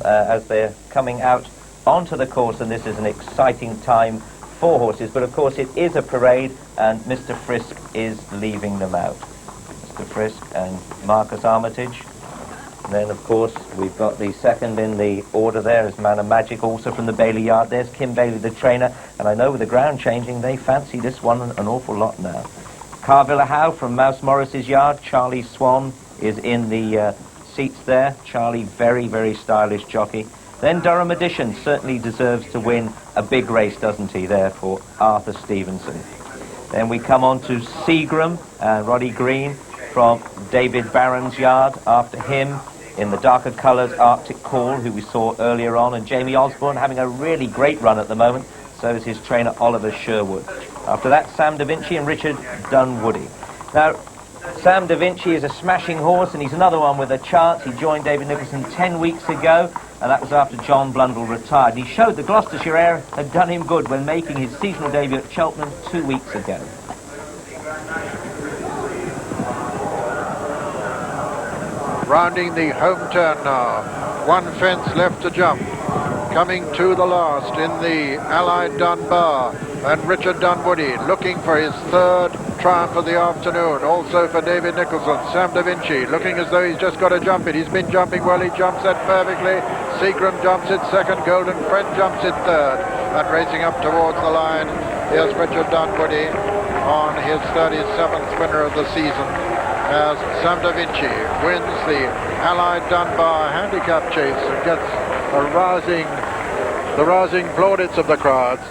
as they're coming out onto the course, and this is an exciting time for horses. But of course it is a parade, and Mr. Frisk is leaving them out. Mr. Frisk and Marcus Armitage. And then of course we've got the second in the order there is Man of Magic, also from the Bailey Yard. There's Kim Bailey, the trainer, and I know with the ground changing they fancy this one an awful lot now. Carvilla Howe from Mouse Morris's yard. Charlie Swan is in the seats there. Charlie, very, very stylish jockey. Then Durham Edition certainly deserves to win a big race, doesn't he, there for Arthur Stevenson. Then we come on to Seagram and Roddy Green from David Barron's yard. After him, in the darker colours, Arctic Call, who we saw earlier on, and Jamie Osborne having a really great run at the moment. So is his trainer Oliver Sherwood. After that, Sam Da Vinci and Richard Dunwoody. Now, Sam Da Vinci is a smashing horse, and he's another one with a chance. He joined David Nicholson 10 weeks ago, and that was after John Blundell retired. And he showed the Gloucestershire air had done him good when making his seasonal debut at Cheltenham 2 weeks ago. Rounding the home turn now. One fence left to jump. Coming to the last in the Allied Dunbar, and Richard Dunwoody looking for his third triumph of the afternoon. Also for David Nicholson. Sam Da Vinci looking as though he's just got to jump it. He's been jumping well. He jumps it perfectly. Seagram jumps it second. Golden Friend jumps it third. And racing up towards the line, here's Richard Dunwoody on his 37th winner of the season, as Sam Da Vinci wins the Allied Dunbar Handicap Chase and gets the rousing plaudits of the crowds.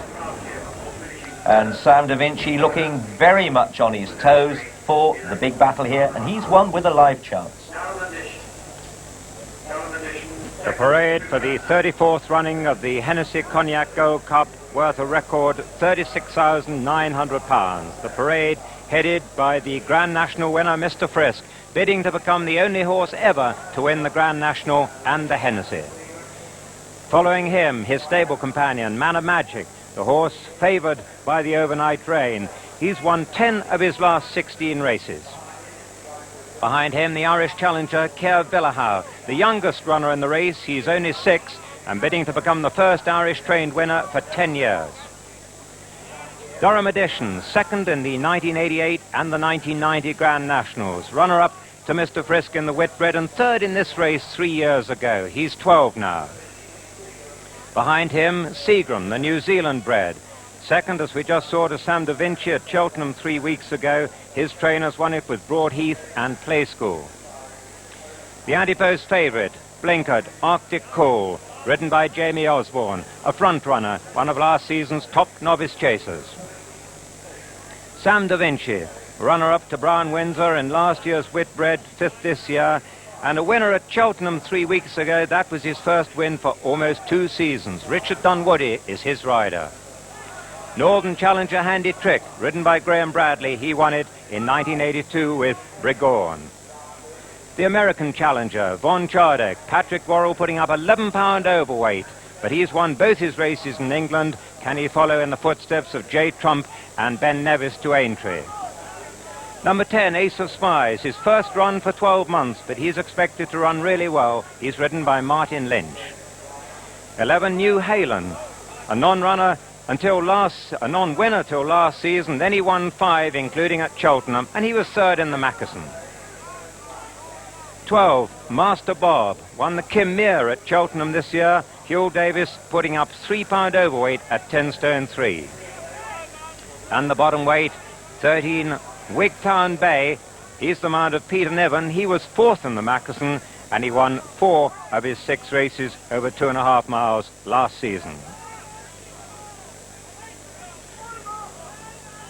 And Sam Da Vinci looking very much on his toes for the big battle here, and he's won with a live chance. The parade for the 34th running of the Hennessy Cognac Gold Cup, worth a record £36,900. The parade headed by the Grand National winner, Mr. Frisk, bidding to become the only horse ever to win the Grand National and the Hennessy. Following him, his stable companion, Man of Magic, the horse favoured by the overnight rain. He's won 10 of his last 16 races. Behind him, the Irish challenger, Carvilla Howe, the youngest runner in the race. He's only 6 and bidding to become the first Irish-trained winner for 10 years. Durham Edition, second in the 1988 and the 1990 Grand Nationals. Runner-up to Mr. Frisk in the Whitbread, and third in this race 3 years ago. He's 12 now. Behind him, Seagram, the New Zealand bred. Second, as we just saw, to Sam Da Vinci at Cheltenham 3 weeks ago. His trainers won it with Broadheath and Play School. The anti-post favourite, Blinkered, Arctic Call, ridden by Jamie Osborne, a front runner, one of last season's top novice chasers. Sam Da Vinci, runner-up to Brown Windsor in last year's Whitbread, 5th this year, and a winner at Cheltenham 3 weeks ago. That was his first win for almost 2 seasons. Richard Dunwoody is his rider. Northern Challenger Handy Trick, ridden by Graham Bradley. He won it in 1982 with Brigorn. The American Challenger, Von Chardek, Patrick Worrell putting up 11-pound overweight, but he's won both his races in England. Can he follow in the footsteps of J. Trump and Ben Nevis to Aintree? Number 10, Ace of Spies, his first run for 12 months, but he's expected to run really well. He's ridden by Martin Lynch. 11, New Halen, a non-runner a non-winner till last season. Then he won 5, including at Cheltenham, and he was third in the Mackerson. 12, Master Bob, won the Kim Mere at Cheltenham this year. Hugh Davis putting up 3-pound overweight at 10 stone 3. And the bottom weight, 13, Wigtown Bay. He's the mount of Peter Niven. He was 4th in the Mackerson, and he won 4 of his 6 races over 2.5 miles last season.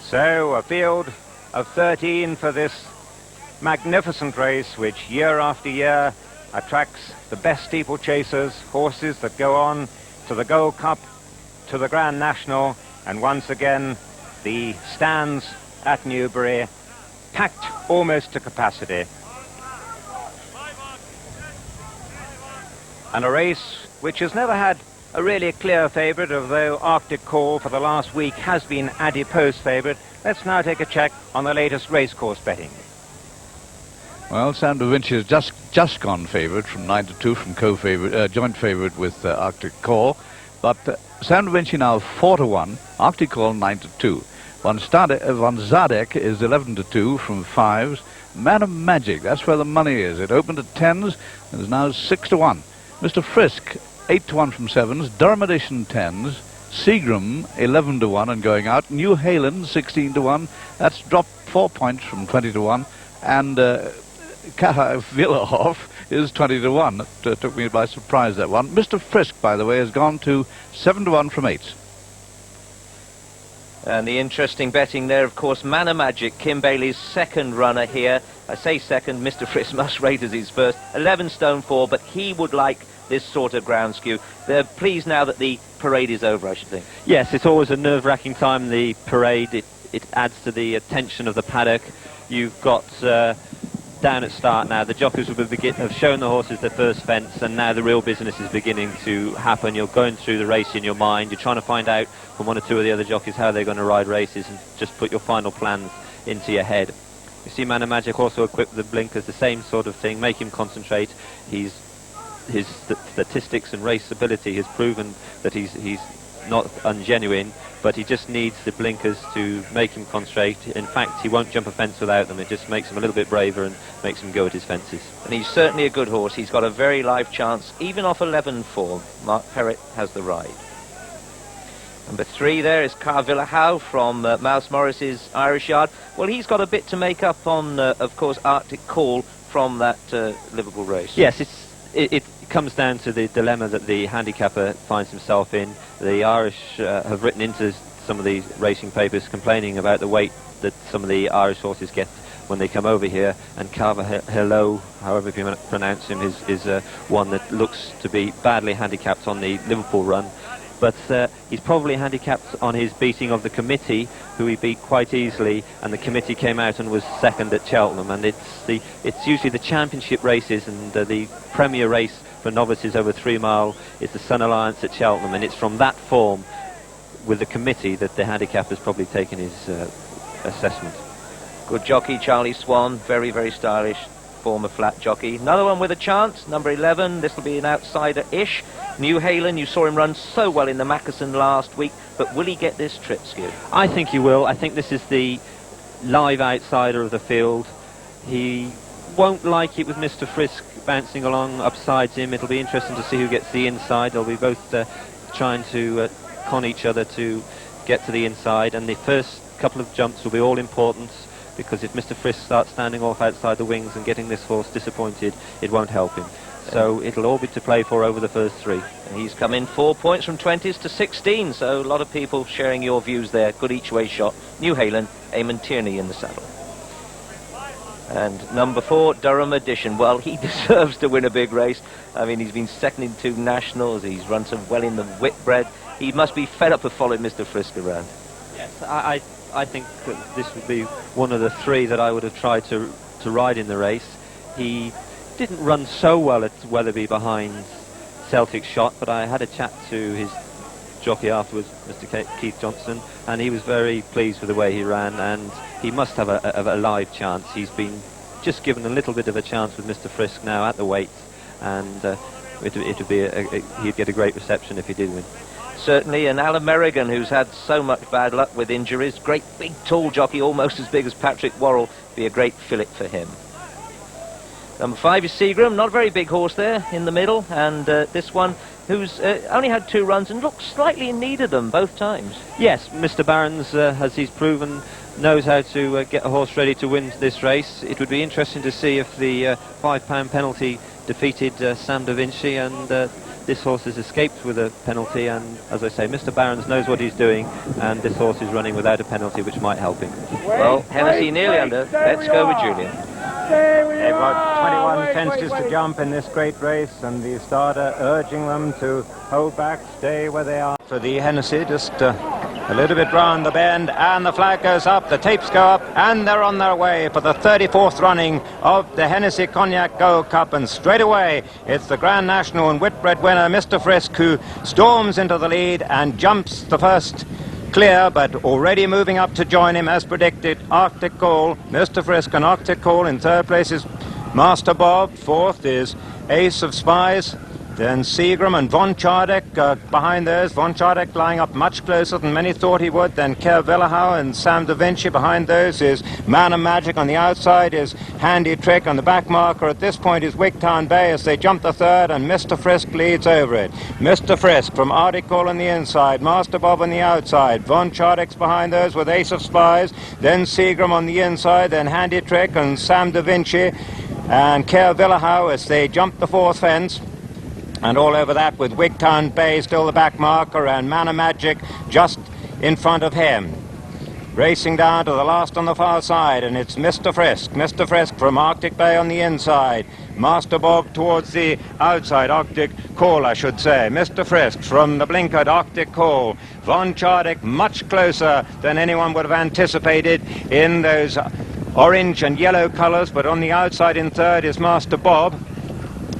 So a field of 13 for this magnificent race, which year after year attracts the best steeplechasers, horses that go on to the Gold Cup, to the Grand National, and once again the stands at Newbury packed almost to capacity. And a race which has never had a really clear favourite, although Arctic Call for the last week has been adipose favourite. Let's now take a check on the latest racecourse betting. Well, Sam Da Vinci has just gone favourite from 9-2 from co-favourite, joint favourite with Arctic Call. But Sam Da Vinci now 4-1, Arctic Call 9-2. Van Zadek is 11-2 from 5s. Man of Magic, that's where the money is. It opened at 10s and is now 6-1. Mr. Frisk, 8-1 from 7s. Durham Edition 10s. Seagram, 11-1 and going out. New Hayland, 16-1. That's dropped 4 points from 20-1. And Kata Villahoff is 20-1. That took me by surprise, that one. Mr. Frisk, by the way, has gone to 7-1 from 8s. And the interesting betting there, of course, Man of Magic, Kim Bailey's second runner here. I say second, Mr. Frisk must rate as his first. 11 stone 4, but he would like this sort of ground skew. They're pleased now that the parade is over, I should think. Yes, it's always a nerve-wracking time, the parade. It adds to the tension of the paddock. You've got down at start now. The jockeys have shown the horses their first fence, and now the real business is beginning to happen. You're going through the race in your mind. You're trying to find out from one or two of the other jockeys how they're going to ride races and just put your final plans into your head. You see Man of Magic also equipped with the blinkers, the same sort of thing. Make him concentrate. His statistics and race ability has proven that he's not ungenuine, but he just needs the blinkers to make him concentrate. In fact, he won't jump a fence without them. It just makes him a little bit braver and makes him go at his fences. And he's certainly a good horse. He's got a very live chance, even off 11-4. Mark Perrett has the ride. Number 3 there is Carvilla Howe from Mouse Morris's Irish Yard. Well, he's got a bit to make up on, of course, Arctic Call from that Liverpool race. Yes, it comes down to the dilemma that the handicapper finds himself in. The Irish have written into some of these racing papers complaining about the weight that some of the Irish horses get when they come over here, and Carvajal, however you pronounce him, is one that looks to be badly handicapped on the Liverpool run. But he's probably handicapped on his beating of the committee, who he beat quite easily, and the committee came out and was second at Cheltenham. And it's usually the championship races and the premier race for novices over 3 mile is the Sun Alliance at Cheltenham, and it's from that form with the committee that the handicap has probably taken his assessment. Good jockey, Charlie Swan, very, very stylish, former flat jockey. Another one with a chance, number 11. This will be an outsider-ish. New Hayland, you saw him run so well in the Mackerson last week, but will he get this trip skew? I think he will. I think this is the live outsider of the field. He won't like it with Mr. Frisk bouncing along upsides him. It'll be interesting to see who gets the inside. They'll be both trying to con each other to get to the inside, and the first couple of jumps will be all important, because if Mr. Frisk starts standing off outside the wings and getting this horse disappointed, it won't help him. So it'll all be to play for over the first 3. And he's come in 4 points from 20s to 16, so a lot of people sharing your views there. Good each-way shot. New Hayland, Eamon Tierney in the saddle. And number 4, Durham Edition. Well, he deserves to win a big race. I mean, he's been second in 2 nationals. He's run so well in the Whitbread. He must be fed up of following Mr. Frisk around. Yes, I think that this would be one of the 3 that I would have tried to ride in the race. He didn't run so well at Weatherby behind Celtic Shot, but I had a chat to his jockey afterwards, Mr. Keith Johnson, and he was very pleased with the way he ran, and he must have a live chance. He's been just given a little bit of a chance with Mr. Frisk now at the weight, and it would be he'd get a great reception if he did win. Certainly, and Alan Merrigan, who's had so much bad luck with injuries, great big tall jockey, almost as big as Patrick Worrell, be a great fillet for him. Number 5 is Seagram, not a very big horse there in the middle, and this one who's only had 2 runs and looks slightly in need of them both times. Yes, Mr. Barron's, as he's proven, knows how to get a horse ready to win this race. It would be interesting to see if the £5 penalty defeated Sam Da Vinci, and this horse has escaped with a penalty, and as I say, Mr. Barron's knows what he's doing, and this horse is running without a penalty, which might help him. Well, Hennessy nearly under. Let's go with Julian. They've got 21 fences to jump in this great race, and the starter urging them to hold back, stay where they are. For the Hennessy, just a little bit round the bend, and the flag goes up, the tapes go up, and they're on their way for the 34th running of the Hennessy Cognac Gold Cup, and straight away it's the Grand National and Whitbread winner, Mr. Frisk, who storms into the lead and jumps the first clear, but already moving up to join him as predicted, Arctic Call. Mr. Frisk and Arctic Call in 3rd place is Master Bob. Fourth is Ace of Spies. Then Seagram and Von Chardek behind those. Von Chardek lying up much closer than many thought he would. Then Kerr Villahau and Sam Da Vinci behind those is Man of Magic. On the outside is Handy Trick. On the back marker at this point is Wigtown Bay as they jump the third, and Mr. Frisk leads over it. Mr. Frisk from Arctic Call on the inside, Master Bob on the outside, Von Chardek's behind those with Ace of Spies, then Seagram on the inside, then Handy Trick and Sam Da Vinci and Kerr Villahau as they jump the fourth fence. And all over that with Wigtown Bay still the back marker, and Man of Magic just in front of him. Racing down to the last on the far side, and it's Mr. Frisk. Mr. Frisk from Arctic Bay on the inside. Master Bob towards the outside, Arctic Call I should say. Mr. Frisk from the blinkered Arctic Call. Von Chardek much closer than anyone would have anticipated in those orange and yellow colours, but on the outside in third is Master Bob.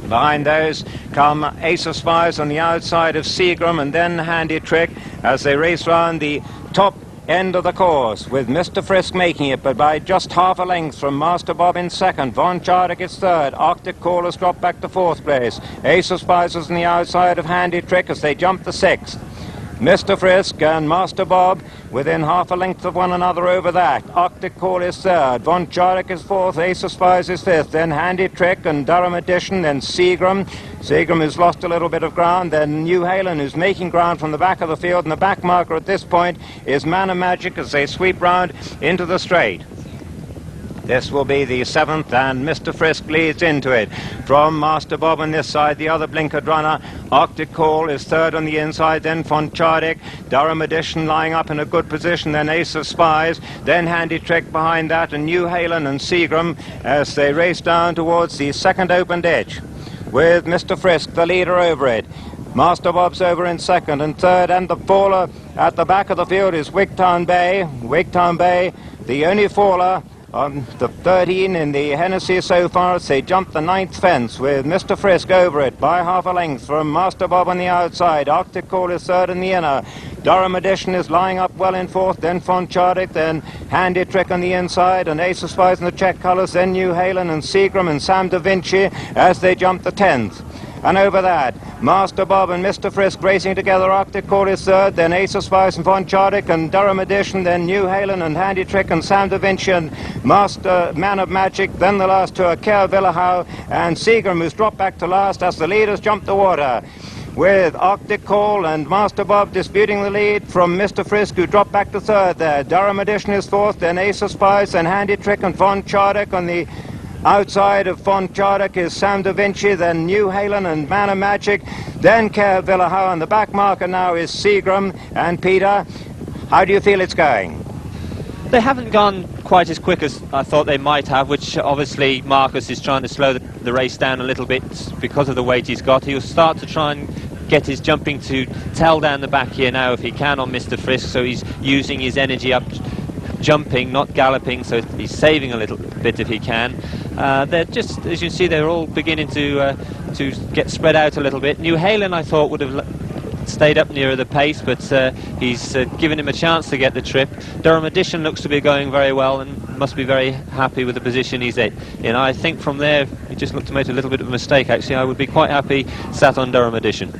Behind those come Ace of Spies on the outside of Seagram, and then Handy Trick as they race round the top end of the course, with Mr. Frisk making it, but by just half a length from Master Bob in second. Von Chardek is third. Arctic Call has dropped back to fourth place. Ace of Spies is on the outside of Handy Trick as they jump the sixth. Mr. Frisk and Master Bob within half a length of one another over that. Arctic Call is third. Von Chardek is fourth. Ace of Spies is fifth. Then Handy Trick and Durham Edition. Then Seagram. Seagram has lost a little bit of ground. Then New Halen, who's making ground from the back of the field. And the back marker at this point is Man of Magic as they sweep round into the straight. This will be the seventh, and Mr. Frisk leads into it. From Master Bob on this side, the other blinkered runner, Arctic Call, is third on the inside, then Von Chardek, Durham Edition lying up in a good position, then Ace of Spies, then Handy Trick behind that, and New Halen and Seagram as they race down towards the second open ditch, with Mr. Frisk, the leader, over it. Master Bob's over in second, and third, and the faller at the back of the field is Wigtown Bay. Wigtown Bay, the only faller on the 13 in the Hennessy so far as they jump the ninth fence, with Mr. Frisk over it by half a length from Master Bob on the outside. Arctic Call is third in the inner. Durham Edition is lying up well in fourth, then Von Chardek, then Handy Trick on the inside, and Ace of Spies in the check colours, then New Halen and Seagram and Sam Da Vinci as they jump the 10th. And over that, Master Bob and Mr. Frisk racing together. Arctic Call is third, then Ace of Spies and Von Chardek and Durham Edition, then New Halen and Handy Trick and Sam Da Vinci and Master Man of Magic. Then the last two are Kerr Villahau and Seagram, who's dropped back to last as the leaders jump the water, with Arctic Call and Master Bob disputing the lead from Mr. Frisk, who dropped back to third there. Durham Edition is fourth, then Ace of Spies, then Handy Trick and Von Chardek. On the outside of Von Chardek is Sam Da Vinci, then New Halen and Man of Magic, then Kerr Villahau, and the back marker now is Seagram. And Peter, how do you feel it's going? They haven't gone quite as quick as I thought they might have, which obviously Marcus is trying to slow the race down a little bit because of the weight he's got. He'll start to try and get his jumping to tell down the back here now if he can on Mr. Frisk, so he's using his energy up jumping, not galloping, so he's saving a little bit if he can. They're just, as you can see, they're all beginning to get spread out a little bit. New Halen, I thought, would have stayed up nearer the pace, but he's given him a chance to get the trip. Durham Edition looks to be going very well and must be very happy with the position he's in. I think from there, he just looked to make a little bit of a mistake, actually. I would be quite happy sat on Durham Edition.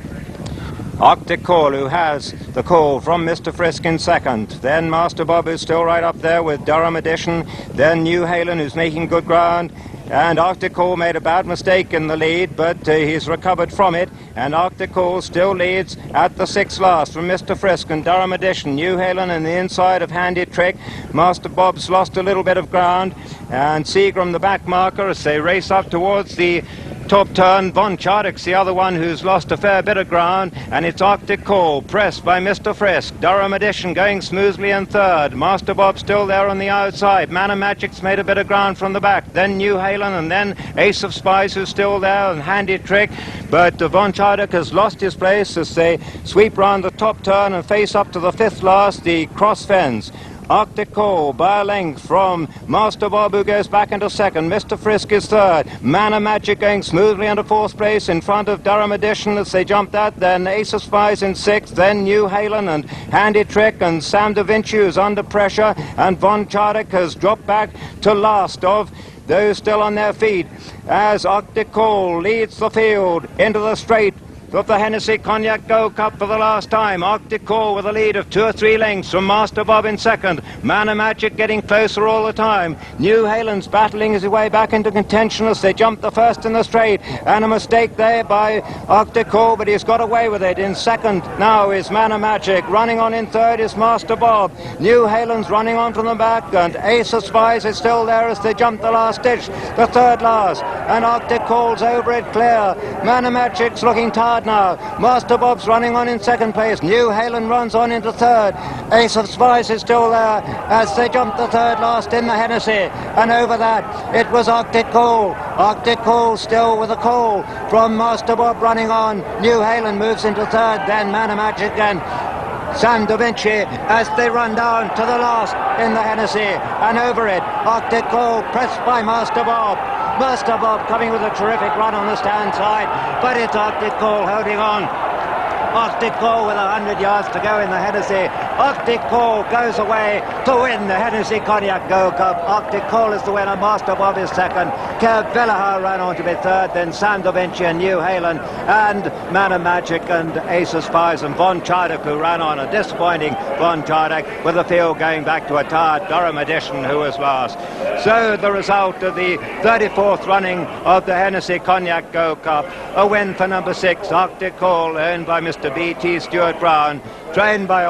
Arctic Call, who has the call from Mr. Frisk in second. Then Master Bob, who's still right up there with Durham Edition. Then New Halen, who's making good ground. And Arctic Call made a bad mistake in the lead, but he's recovered from it. And Arctic Call still leads at the sixth last from Mr. Frisk and Durham Edition. New Halen in the inside of Handy Trick. Master Bob's lost a little bit of ground. And Seagram, the back marker, as they race up towards the top turn. Von Chardek's the other one who's lost a fair bit of ground, and it's Arctic Call pressed by Mr. Frisk. Durham Edition going smoothly in third. Master Bob still there on the outside. Man of Magic's made a bit of ground from the back. Then New Halen, and then Ace of Spies, who's still there, and Handy Trick. But Von Chardek has lost his place as they sweep round the top turn and face up to the fifth last, the cross fence. Arctic Call by a length from Master Bob, who goes back into second. Mr. Frisk is third. Man of Magic going smoothly into fourth place in front of Durham Edition as they jump that. Then Ace of Spies in sixth. Then New Halen and Handy Trick and Sam Da Vinci, who's under pressure. And Von Chardek has dropped back to last of those still on their feet, as Arctic Call leads the field into the straight of the Hennessy Cognac Gold Cup for the last time. Arctic Call with a lead of 2 or 3 lengths from Master Bob in second. Man of Magic getting closer all the time. New Halen's battling his way back into contention as they jump the first in the straight. And a mistake there by Arctic Call, but he's got away with it. In second now is Man of Magic. Running on in third is Master Bob. New Halen's running on from the back, and Ace of Spies is still there as they jump the last ditch, the third last. And Arctic Call's over it clear. Man of Magic's looking tired now. Master Bob's running on in second place. New Halen runs on into third. Ace of Spies is still there as they jump the third last in the Hennessy. And over that, it was Arctic Call. Arctic Call still with a call from Master Bob running on. New Halen moves into third, then Man of Magic and San Da Vinci as they run down to the last in the Hennessy. And over it, Arctic Call pressed by Master Bob. Master Bob coming with a terrific run on the stand side, but it's Arctic Call holding on. Arctic Call with 100 yards to go in the Hennessy. Arctic Call goes away to win the Hennessy Cognac Gold Cup. Arctic Call is the winner. Master Bob is second. Kev Villahar ran on to be third. Then Sam Da Vinci and New Halen and Man of Magic and Ace of Spies and Von Chardek, who ran on. A disappointing Von Chardek, with the field going back to a tired Durham edition, who was last. So the result of the 34th running of the Hennessy Cognac Gold Cup. A win for number 6, Arctic Call, owned by Mr. B.T. Stewart Brown, trained by